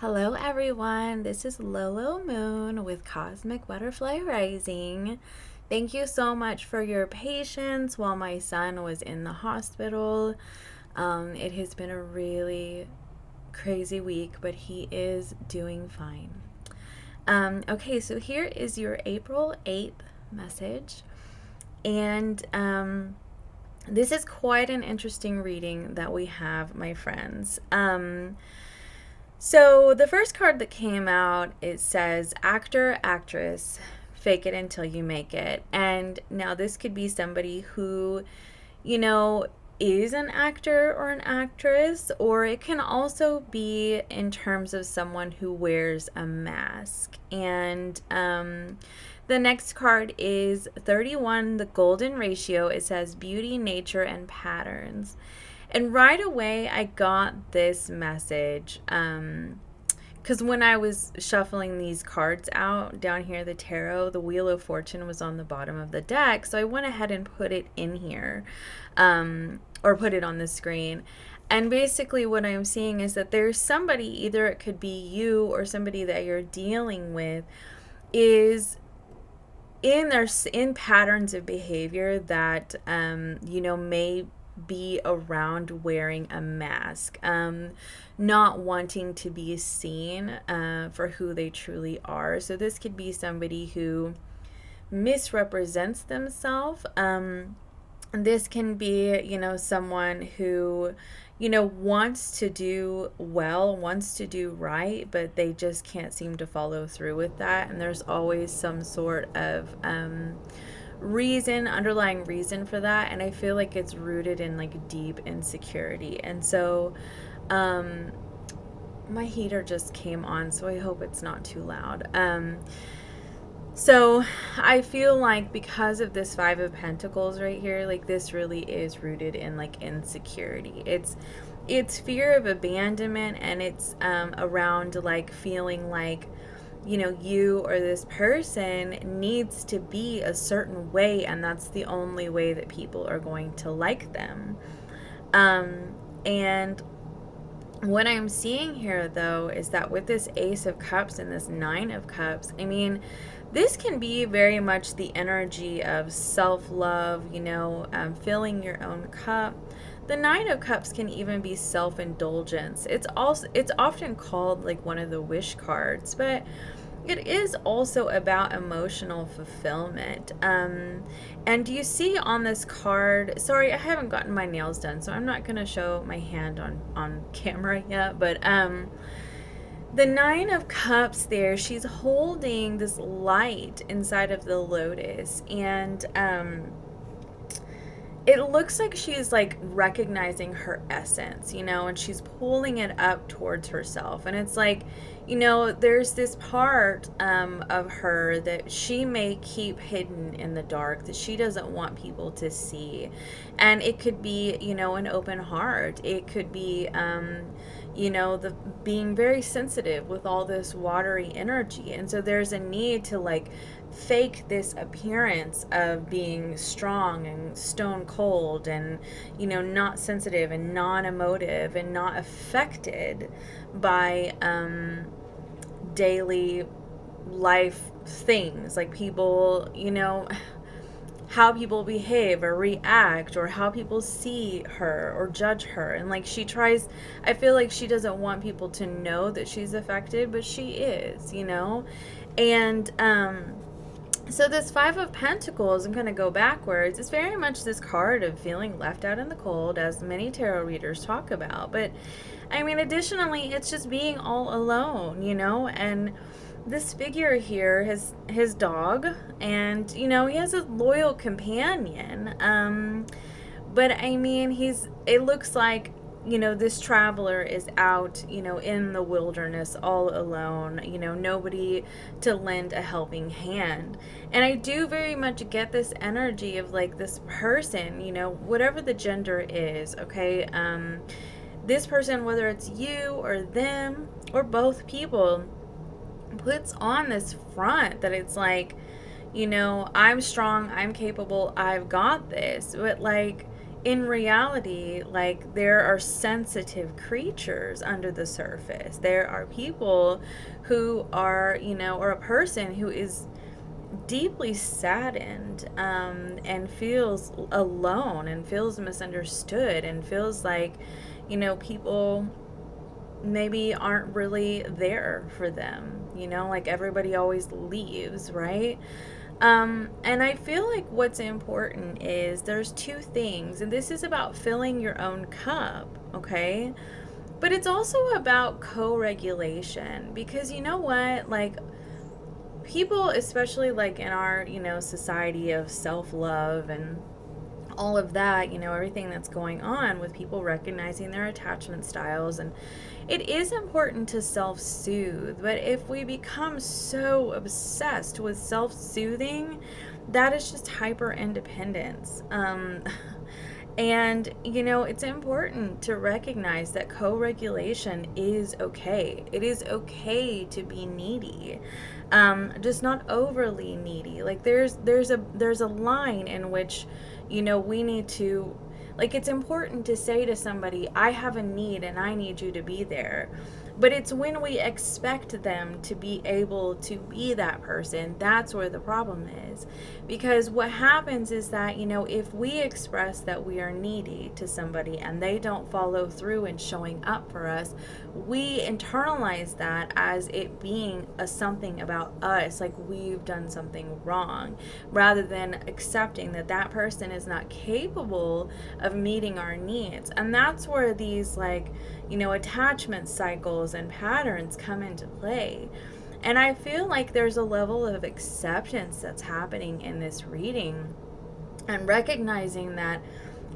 Hello, everyone. This is Lolo Moon with Cosmic Butterfly Rising. Thank you so much for your patience while my son was in the hospital. It has been a really crazy week, but he is doing fine. Okay, so here is your April 8th message. And this is quite an interesting reading that we have, my friends. So the first card that came out, it says actor, actress, fake it until you make it. And now this could be somebody who, you know, is an actor or an actress, or it can also be in terms of someone who wears a mask. And the next card is 31, the golden ratio. It says beauty, nature, and patterns. And right away, I got this message. Because when I was shuffling these cards out down here, the tarot, the Wheel of Fortune was on the bottom of the deck. So I went ahead and put it in here, or put it on the screen. And basically, what I'm seeing is that there's somebody, either it could be you or somebody that you're dealing with, is in patterns of behavior that may be around wearing a mask, not wanting to be seen for who they truly are. So this could be somebody who misrepresents themselves. This can be, someone who, wants to do well, wants to do right, but they just can't seem to follow through with that. And there's always some sort of underlying reason for that. And I feel like it's rooted in like deep insecurity. And so, my heater just came on, so I hope it's not too loud. So I feel like because of this Five of Pentacles right here, like this really is rooted in like insecurity. It's fear of abandonment, and it's around like feeling like, you or this person needs to be a certain way, and that's the only way that people are going to like them. And what I'm seeing here, though, is that with this Ace of Cups and this Nine of Cups, I mean, this can be very much the energy of self-love, filling your own cup. The Nine of Cups can even be self-indulgence. It's often called like one of the wish cards, but it is also about emotional fulfillment. And you see on this card, sorry, I haven't gotten my nails done, so I'm not going to show my hand on camera yet, but the Nine of Cups there, she's holding this light inside of the lotus, and it looks like she's like recognizing her essence, and she's pulling it up towards herself. And it's like, there's this part of her that she may keep hidden in the dark, that she doesn't want people to see. And it could be, an open heart. It could be, the being very sensitive with all this watery energy. And so there's a need to like fake this appearance of being strong and stone cold and, not sensitive and non-emotive and not affected by daily life things, like people, how people behave or react, or how people see her or judge her. And like I feel like she doesn't want people to know that she's affected, but she is, and so this Five of Pentacles, I'm going to go backwards, it's very much this card of feeling left out in the cold, as many tarot readers talk about. But I mean, additionally, it's just being all alone, and this figure here, his dog, and, he has a loyal companion. But I mean, it looks like, this traveler is out, in the wilderness all alone, nobody to lend a helping hand. And I do very much get this energy of like this person, whatever the gender is, okay? This person, whether it's you or them or both people, puts on this front that it's like, I'm strong, I'm capable, I've got this. But like, in reality, like, there are sensitive creatures under the surface. There are people who are, or a person who is deeply saddened, and feels alone and feels misunderstood and feels like, people maybe aren't really there for them, like everybody always leaves, right? And I feel like what's important is there's two things, and this is about filling your own cup, okay? But it's also about co regulation, because you know what? Like, people, especially like in our, society of self love and all of that, everything that's going on with people recognizing their attachment styles. And it is important to self soothe, but if we become so obsessed with self soothing, that is just hyper independence. And, it's important to recognize that co regulation is okay. It is okay to be needy, just not overly needy. Like, there's a line in which, we need to, like, it's important to say to somebody, I have a need and I need you to be there. But it's when we expect them to be able to be that person, that's where the problem is. Because what happens is that, if we express that we are needy to somebody and they don't follow through in showing up for us, we internalize that as it being something about us, like we've done something wrong, rather than accepting that that person is not capable of meeting our needs. And that's where these, like, attachment cycles and patterns come into play. And I feel like there's a level of acceptance that's happening in this reading, and recognizing that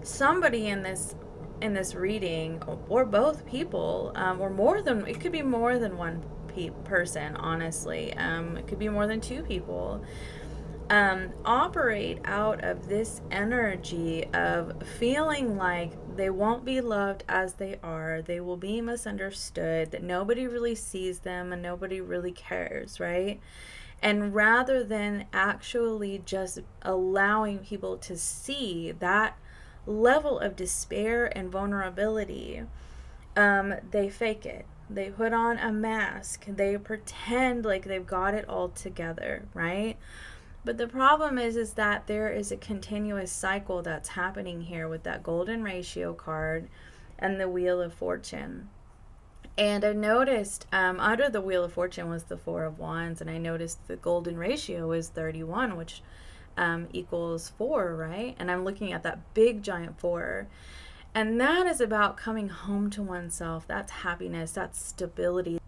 somebody in this reading, or both people, or more than, it could be more than one person, honestly, it could be more than two people, operate out of this energy of feeling like they won't be loved as they are, they will be misunderstood, that nobody really sees them and nobody really cares, right? And rather than actually just allowing people to see that level of despair and vulnerability, they fake it. They put on a mask. They pretend like they've got it all together, right? But the problem is that there is a continuous cycle that's happening here with that golden ratio card and the Wheel of Fortune. And I noticed, under the Wheel of Fortune was the Four of Wands, and I noticed the golden ratio is 31, which equals 4, right? And I'm looking at that big giant 4. And that is about coming home to oneself. That's happiness, that's stability.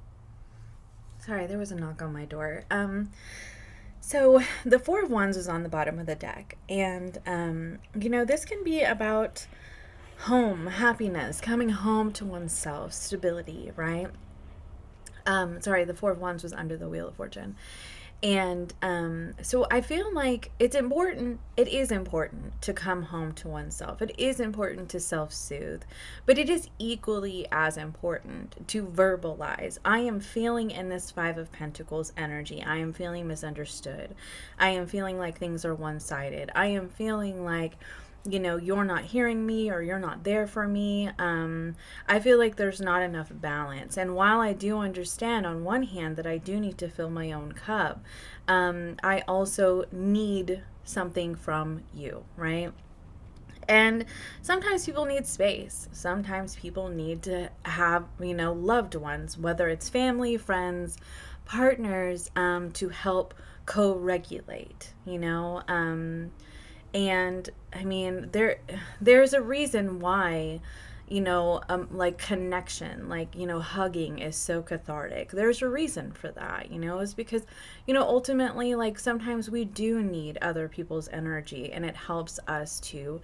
Sorry, there was a knock on my door. So the Four of Wands is on the bottom of the deck. And, this can be about home, happiness, coming home to oneself, stability, right? Sorry, the Four of Wands was under the Wheel of Fortune. And so I feel like it is important to come home to oneself. It is important to self-soothe, but it is equally as important to verbalize. I am feeling in this Five of Pentacles energy. I am feeling misunderstood. I am feeling like things are one-sided. I am feeling like, you're not hearing me, or you're not there for me. I feel like there's not enough balance. And while I do understand on one hand that I do need to fill my own cup, I also need something from you, right? And sometimes people need space. Sometimes people need to have, loved ones, whether it's family, friends, partners, to help co-regulate, and I mean, there's a reason why, like connection, like, hugging is so cathartic. There's a reason for that, is because, ultimately, like, sometimes we do need other people's energy, and it helps us to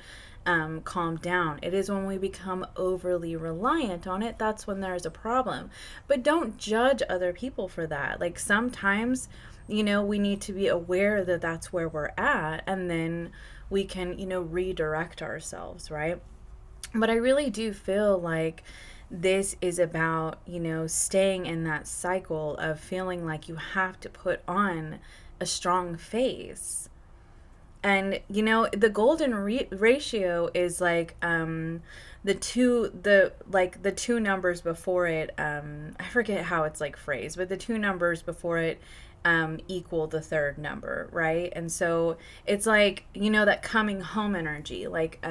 calm down. It is when we become overly reliant on it, that's when there's a problem. But don't judge other people for that. Like, sometimes, we need to be aware that that's where we're at, and then we can, redirect ourselves, right? But I really do feel like this is about, staying in that cycle of feeling like you have to put on a strong face. And the golden ratio is like the two numbers before it, I forget how it's like phrased, but the two numbers before it equal the third number, right? And so it's like, that coming home energy, like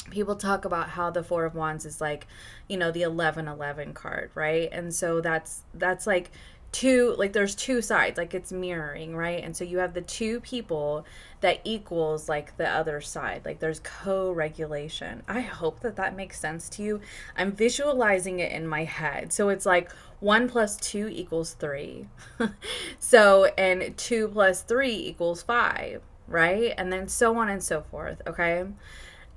people talk about how the Four of Wands is like, the 1111 card, right? And so that's like two, like there's two sides, like it's mirroring, right? And so you have the two people that equals like the other side, like there's co-regulation. I hope that makes sense to you. I'm visualizing it in my head. So it's like 1 + 2 = 3. So, and 2 + 3 = 5, right? And then so on and so forth, okay?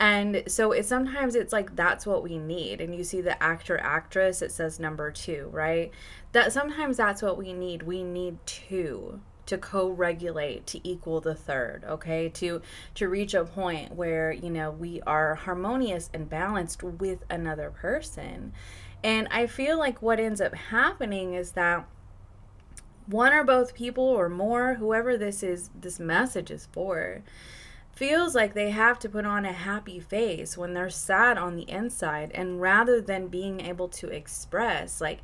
And so it's like that's what we need. And you see the actor actress, it says number 2, right? That sometimes that's what we need. We need two to co-regulate to equal the third, okay? To reach a point where, we are harmonious and balanced with another person. And I feel like what ends up happening is that one or both people or more, whoever this message is for, feels like they have to put on a happy face when they're sad on the inside. And rather than being able to express, like,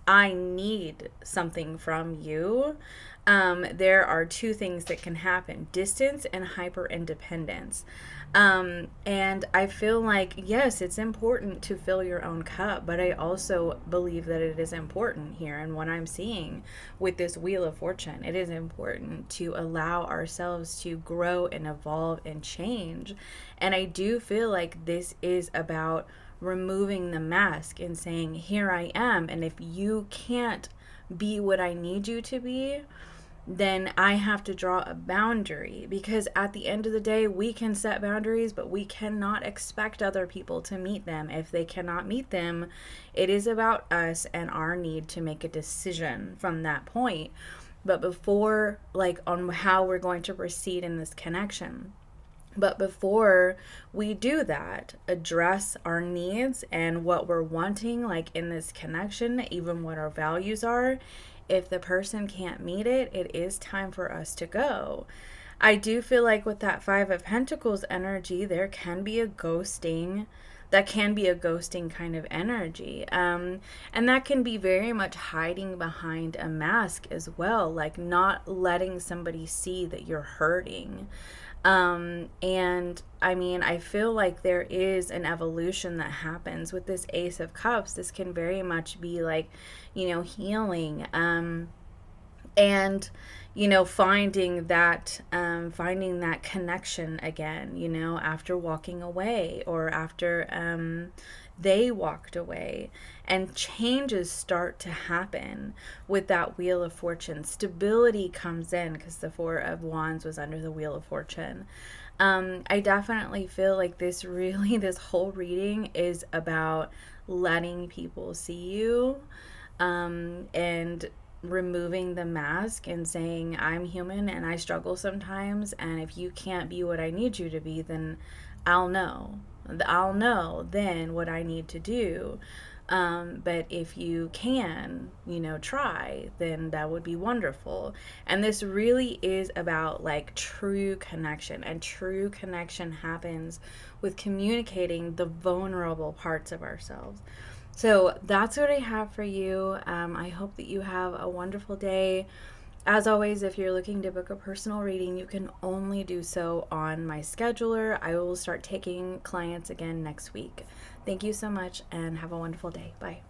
I need something from you, there are two things that can happen: distance and hyper independence. And I feel like, yes, it's important to fill your own cup, but I also believe that it is important here. And what I'm seeing with this Wheel of Fortune, it is important to allow ourselves to grow and evolve and change. And I do feel like this is about removing the mask and saying, here I am. And if you can't be what I need you to be, then I have to draw a boundary, because at the end of the day, we can set boundaries, but we cannot expect other people to meet them. If they cannot meet them, it is about us and our need to make a decision from that point. But before, like, on how we're going to proceed in this connection. But before we do that, address our needs and what we're wanting, like in this connection, even what our values are. If the person can't meet it, it is time for us to go. I do feel like with that Five of Pentacles energy, there can be a ghosting. That can be a ghosting kind of energy. And that can be very much hiding behind a mask as well, like not letting somebody see that you're hurting. And I mean, I feel like there is an evolution that happens with this Ace of Cups. This can very much be like, healing, and, finding that connection again, after walking away, or after, they walked away, and changes start to happen with that Wheel of Fortune. Stability comes in because the Four of Wands was under the Wheel of Fortune. I definitely feel like this whole reading is about letting people see you, and removing the mask and saying, I'm human and I struggle sometimes, and if you can't be what I need you to be, then I'll know then what I need to do. But if you can, try, then that would be wonderful. And this really is about like true connection, and true connection happens with communicating the vulnerable parts of ourselves. So that's what I have for you. I hope that you have a wonderful day. As always, if you're looking to book a personal reading, you can only do so on my scheduler. I will start taking clients again next week. Thank you so much, and have a wonderful day. Bye.